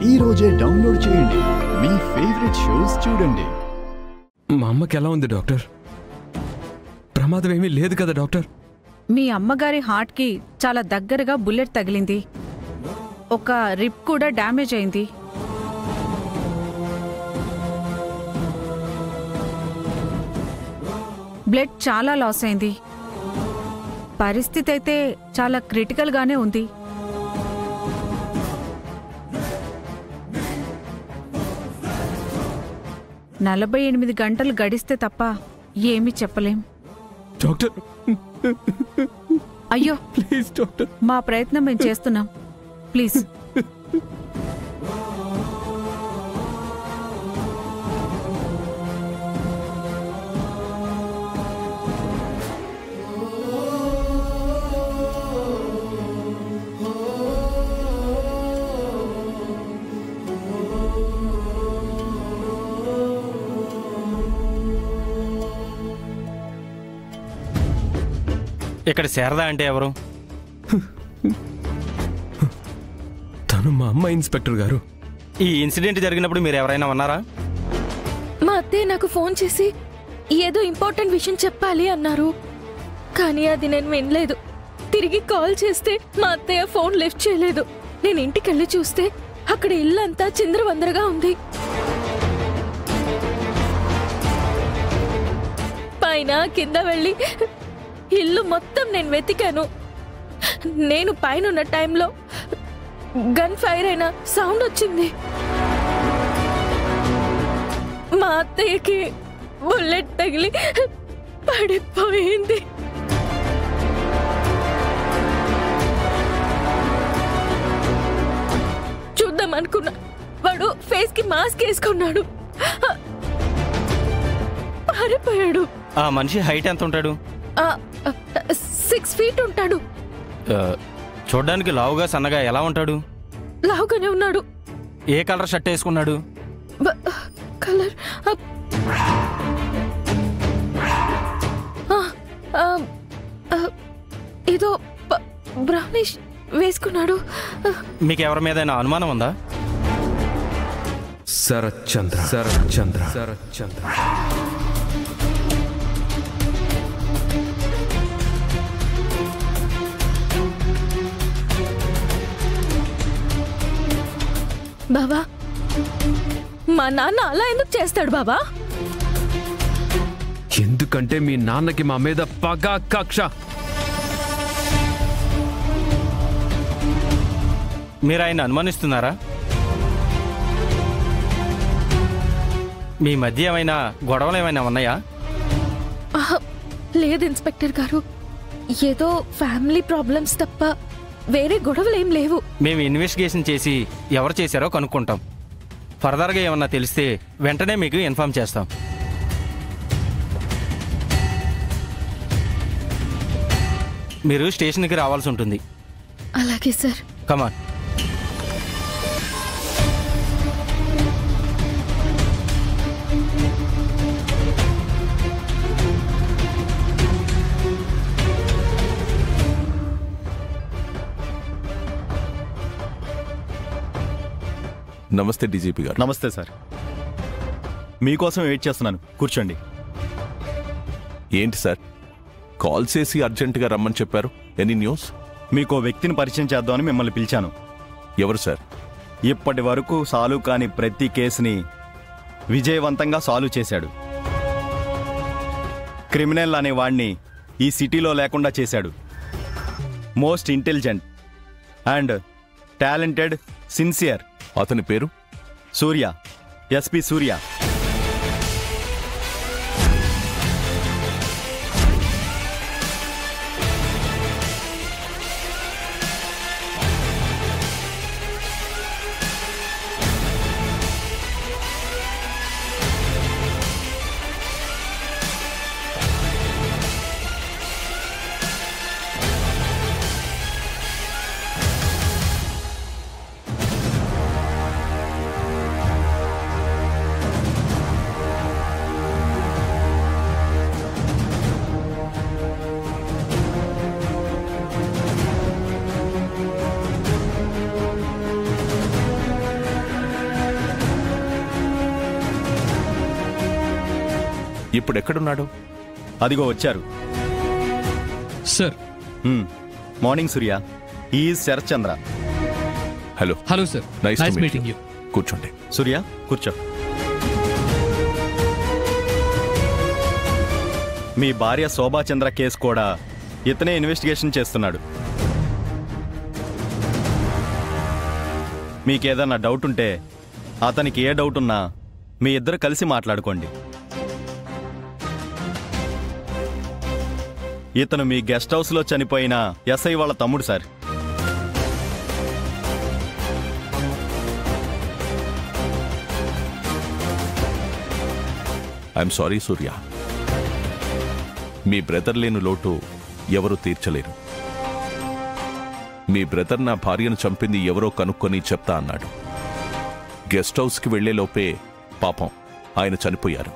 ఈ రోజే డౌన్లోడ్ చేయండి. మీ ఫేవరెట్ షోస్ చూడండి. మా అమ్మకి ఎలా ఉంది డాక్టర్? ప్రమాదం ఏమీ లేదు కదా డాక్టర్? మీ అమ్మగారి హార్ట్కి చాలా దగ్గరగా బుల్లెట్ తగిలింది. ఒక రిప్ కూడా డ్యామేజ్ అయింది. బ్లడ్ చాలా లాస్ అయింది. పరిస్థితి అయితే చాలా క్రిటికల్గానే ఉంది. నలభై 8 గంటలు గడిస్తే తప్ప ఏమీ చెప్పలేం. డాక్టర్ అయ్యో ప్లీజ్ డాక్టర్, మా ప్రయత్నం మేము చేస్తున్నాం. ప్లీజ్. ఇక్కడ శారదా అంటే ఎవరు? తను మా అమ్మ ఇన్స్పెక్టర్ గారు. ఈ ఇన్సిడెంట్ జరిగినప్పుడు మీరు ఎవరైనా ఉన్నారా? మా అత్తయ్య నాకు ఫోన్ చేసి ఏదో ఇంపార్టెంట్ విషయం చెప్పాలి అన్నారు, కానీ అది నేను వినలేదు. తిరిగి కాల్ చేస్తే మా అత్తయ్య ఫోన్ లిఫ్ట్ చేయలేదు. నేను ఇంటికి వెళ్ళి చూస్తే అక్కడ ఇల్లంతా చిందరవందరగా ఉంది. పైన కింద వెళ్ళి ఇల్లు మొత్తం నేను వెతికాను. నేను పైన టైంలో గన్ ఫైర్ అయిన సౌండ్ వచ్చింది. మా అత్తయ్యకి బుల్లెట్ తగిలి పడిపోయింది. చూద్దాం అనుకున్నా. వాడు ఫేస్ కి మాస్క్ వేసుకున్నాడు, పారిపోయాడు. ఆ మనిషి హైట్ ఎంత ఉంటాడు? 6 feet ఉంటాడు. చూడ్డానికి లావుగా సన్నగా ఎలా ఉంటాడు? లావుగానే ఉన్నాడు. ఏ కలర్ షర్ట్ వేసుకున్నాడు? కలర్ ఏదో బ్రౌనిష్ వేసుకున్నాడు. మీకు ఎవరి మీద అనుమానం ఉందా? శరత్ చంద్ర, శరత్ చంద్ర, శరత్ చంద్ర. బాబా, మా నాన్న అలా ఎందుకు చేస్తాడు బాబా? ఎందుకంటే మీ నాన్నకి మా మీద పగ, కక్ష. మీరు ఆయన అనుమానిస్తున్నారా? మీ మధ్య ఏమైనా గొడవలు ఏమైనా ఉన్నాయా? లేదు ఇన్స్పెక్టర్ గారు, ఏదో ఫ్యామిలీ ప్రాబ్లమ్స్ తప్ప వేరే గొడవలు ఏం లేవు. మేము ఇన్వెస్టిగేషన్ చేసి ఎవరు చేశారో కనుక్కుంటాం. ఫర్దర్గా ఏమన్నా తెలిస్తే వెంటనే మీకు ఇన్ఫార్మ్ చేస్తాం. మీరు స్టేషన్కి రావాల్సి ఉంటుంది. అలాగే సార్. కమాన్. నమస్తే డీజీపీ గారు. నమస్తే సార్, మీకోసం వెయిట్ చేస్తున్నాను, కూర్చోండి. ఏంటి సార్, కాల్ చేసి అర్జెంటుగా రమ్మని చెప్పారు? Any news? మీకో వ్యక్తిని పరిచయం చేద్దామని మిమ్మల్ని పిలిచాను. ఎవరు సార్? ఇప్పటి వరకు సాల్వ్ కాని ప్రతి కేసుని విజయవంతంగా సాల్వ్ చేశాడు. క్రిమినల్ అనే వాణ్ణి ఈ సిటీలో లేకుండా చేశాడు. Most intelligent and talented, sincere. అతని పేరు? సూర్య, ఎస్పీ సూర్య. ఇప్పుడు ఎక్కడున్నాడు? అదిగో వచ్చారు. Sir. Morning Surya. Is Sarath Chandra. Hello. Hello sir. Nice meeting you. కూర్చోండి. సూర్య కూర్చో. మీ భార్య శోభాచంద్ర కేసు కూడా ఇతనే ఇన్వెస్టిగేషన్ చేస్తున్నాడు. మీకేదన్నా డౌట్ ఉంటే అతనికి ఏ డౌట్ ఉన్నా మీ ఇద్దరు కలిసి మాట్లాడుకోండి. ఇతను మీ గెస్ట్ హౌస్లో చనిపోయిన ఎస్ఐ వాళ్ళ తమ్ముడు sir. I'm sorry Surya. Me brother లేని లోటు ఎవరూ తీర్చలేరు. మీ బ్రదర్ నా భార్యను చంపింది ఎవరో కనుక్కొని చెప్తా అన్నాడు. గెస్ట్ హౌస్కి వెళ్లేలోపే పాపం ఆయన చనిపోయారు.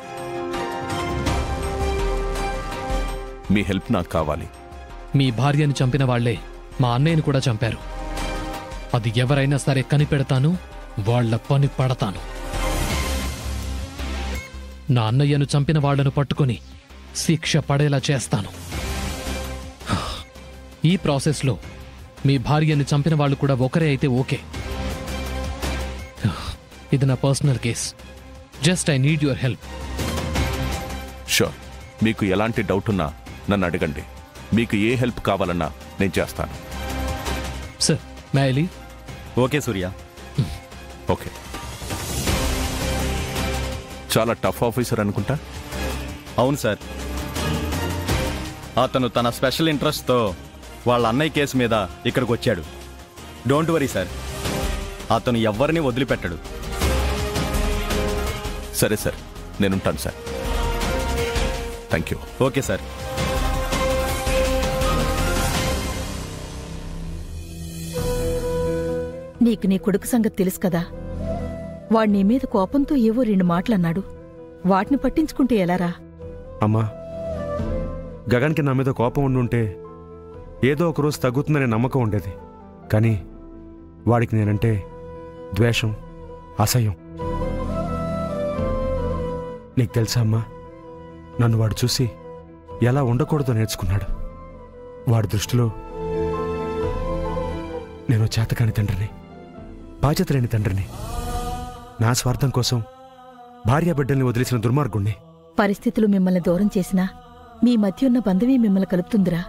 మీ హెల్ప్ నాకు కావాలి. మీ భార్యను చంపిన వాళ్లే మా అన్నయ్యను కూడా చంపారు. అది ఎవరైనా సరే కనిపెడతాను, వాళ్ల పని పడతాను. నా అన్నయ్యను చంపిన వాళ్లను పట్టుకుని శిక్ష పడేలా చేస్తాను. ఈ ప్రాసెస్లో మీ భార్యని చంపిన వాళ్ళు కూడా ఒకరే అయితే ఓకే. ఇది నా personal case. Just I need your help. Sure. మీకు ఎలాంటి డౌట్ ఉన్నా నన్ను అడగండి. మీకు ఏ హెల్ప్ కావాలన్నా నేను చేస్తాను. Sir, may I leave? Okay Surya. Okay. చాలా టఫ్ ఆఫీసర్ అనుకుంటా. అవును సార్. అతను తన స్పెషల్ ఇంట్రెస్ట్తో వాళ్ళ అన్నయ్య కేసు మీద ఇక్కడికి వచ్చాడు. డోంట్ వరీ సార్, అతను ఎవ్వరిని వదిలిపెట్టడు. సరే సార్, నేనుంటాను sir. Thank you. Okay sir. నీకు నీ కొడుకు సంగతి తెలుసు కదా. వాడు నీ మీద కోపంతో ఏవో 2 మాటలన్నాడు. వాటిని పట్టించుకుంటే ఎలారా? అమ్మా, గగన్కి నా మీద కోపం ఉండుంటే ఏదో ఒకరోజు తగ్గుతుందనే నమ్మకం ఉండేది. కానీ వాడికి నేనంటే ద్వేషం, అసహ్యం. నీకు తెలుసా అమ్మా, నన్ను వాడు చూసి ఎలా ఉండకూడదో నేర్చుకున్నాడు. వాడి దృష్టిలో నేను చేతకాని తండ్రిని, బాధ్యత లేని తండ్రిని, నా స్వార్థం కోసం భార్య బిడ్డల్ని వదిలేసిన దుర్మార్గుణ్ణి. పరిస్థితులు మిమ్మల్ని దూరం చేసినా మీ మధ్య ఉన్న బంధమే మిమ్మల్ని కలుపుతుందిరా.